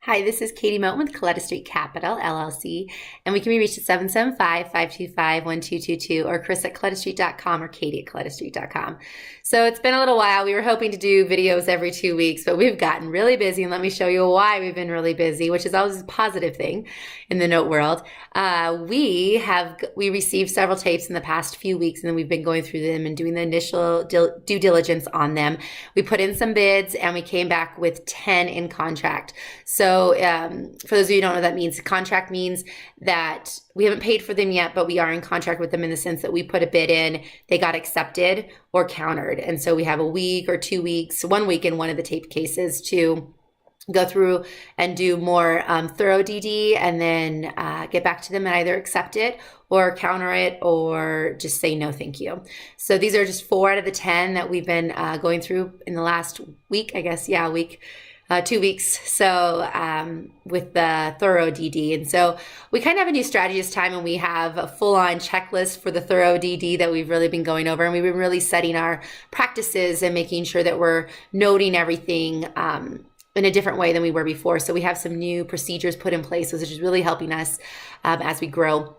Hi, this is Katie Moten with Colletta Street Capital, LLC, and we can be reached at 775-525-1222 or Chris at ColettaStreet.com or Katie at ColettaStreet.com. So it's been a little while. We were hoping to do videos every 2 weeks, but we've gotten really busy, and let me show you why we've been really busy, which is always a positive thing in the note world. We received several tapes in the past few weeks, and then we've been going through them and doing the initial due diligence on them. We put in some bids, and we came back with 10 in contract. So for those of you who don't know what that means, contract means that we haven't paid for them yet, but we are in contract with them in the sense that we put a bid in, they got accepted or countered. And so we have a week or 2 weeks, 1 week in one of the tape cases to go through and do more thorough DD and then get back to them and either accept it or counter it or just say no thank you. So these are just 4 out of the 10 that we've been going through in the last week, I guess. Yeah, week. 2 weeks. So with the thorough DD. And so we kind of have a new strategy this time, and we have a full-on checklist for the thorough DD that we've really been going over. And we've been really setting our practices and making sure that we're noting everything in a different way than we were before. So we have some new procedures put in place, which is really helping us as we grow.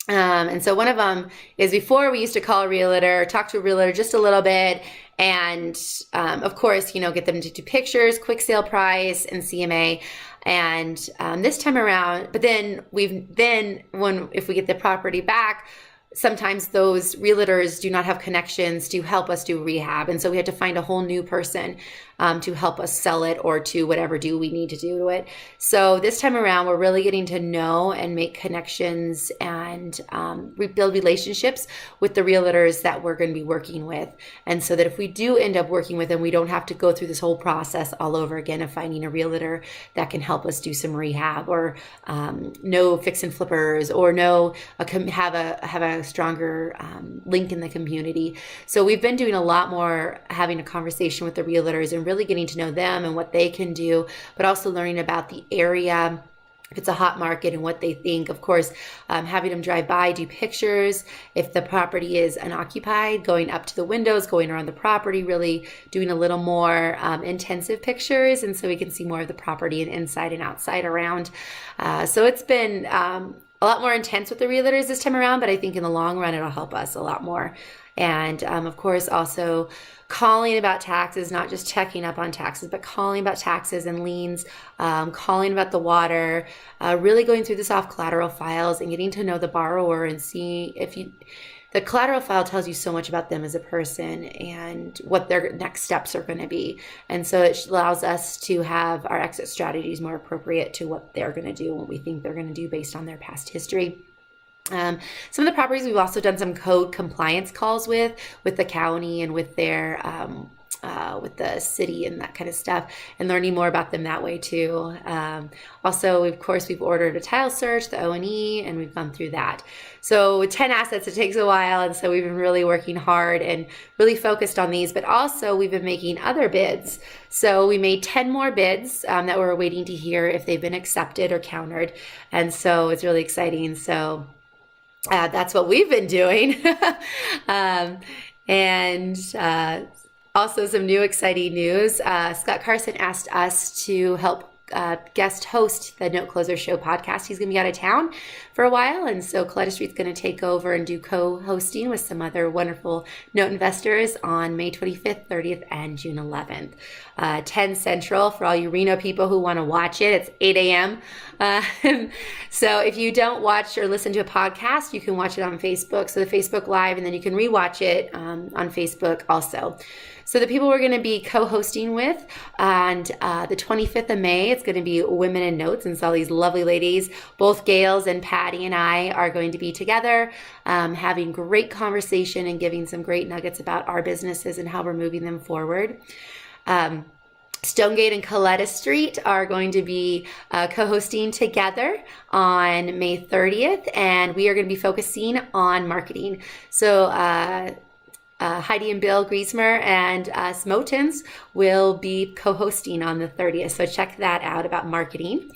And so one of them is, before we used to call a realtor, talk to a realtor just a little bit, and of course, get them to do pictures, quick sale price, and CMA. And this time around, but then if we get the property back, sometimes those realtors do not have connections to help us do rehab. And so we had to find a whole new person to help us sell it or to whatever do we need to do to it. So this time around, we're really getting to know and make connections and rebuild relationships with the realtors that we're going to be working with. And so that if we do end up working with them, we don't have to go through this whole process all over again of finding a realtor that can help us do some rehab or know fix and flippers or have a stronger link in the community. So we've been doing a lot more, having a conversation with the realtors and really getting to know them and what they can do, but also learning about the area, if it's a hot market, and what they think. Of course, having them drive by, do pictures. If the property is unoccupied, going up to the windows, going around the property, really doing a little more intensive pictures, and so we can see more of the property and inside and outside around. So it's been a lot more intense with the realtors this time around, but I think in the long run, it'll help us a lot more. And of course, also calling about taxes, not just checking up on taxes, but calling about taxes and liens, calling about the water, really going through the soft collateral files and getting to know the borrower and see the collateral file tells you so much about them as a person and what their next steps are going to be. And so it allows us to have our exit strategies more appropriate to what they're going to do and what we think they're going to do based on their past history. Some of the properties we've also done some code compliance calls with the county and with their with the city and that kind of stuff, and learning more about them that way too. Also, of course, we've ordered a title search, the O&E, and we've gone through that. So with 10 assets, it takes a while, and so we've been really working hard and really focused on these, but also we've been making other bids. So we made 10 more bids that we're waiting to hear if they've been accepted or countered, and so it's really exciting. So that's what we've been doing. Also some new exciting news. Scott Carson asked us to help guest host the Note Closer Show podcast. He's going to be out of town for a while, and so Colletta Street's going to take over and do co-hosting with some other wonderful note investors on May 25th, 30th, and June 11th. 10 Central for all you Reno people who want to watch it. It's 8 a.m. So if you don't watch or listen to a podcast, you can watch it on Facebook. So the Facebook Live, and then you can rewatch it on Facebook also. So the people we're going to be co-hosting with on the 25th of May, it's going to be Women in Notes, and so all these lovely ladies, both Gails and Patty and I are going to be together having great conversation and giving some great nuggets about our businesses and how we're moving them forward. Stonegate and Colletta Street are going to be co-hosting together on May 30th, and we are going to be focusing on marketing. So Heidi and Bill Griesmer and Smotens will be co-hosting on the 30th. So check that out about marketing.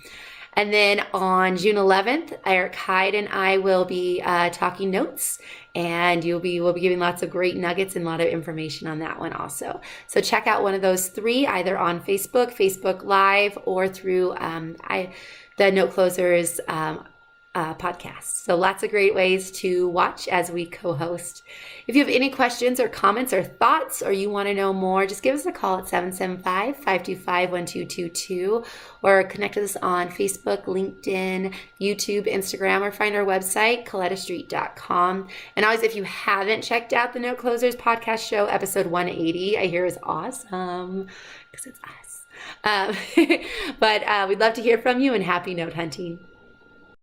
And then on June 11th, Eric Hyde and I will be talking notes, and we'll be giving lots of great nuggets and a lot of information on that one also. So check out one of those three, either on Facebook Live, or through the Note Closers podcast. So lots of great ways to watch as we co-host. If you have any questions or comments or thoughts, or you want to know more, just give us a call at 775-525-1222, or connect with us on Facebook, LinkedIn, YouTube, Instagram, or find our website, CollettaStreet.com. And always, if you haven't checked out the Note Closers podcast show, episode 180, I hear is awesome because it's us. But we'd love to hear from you, and happy note hunting.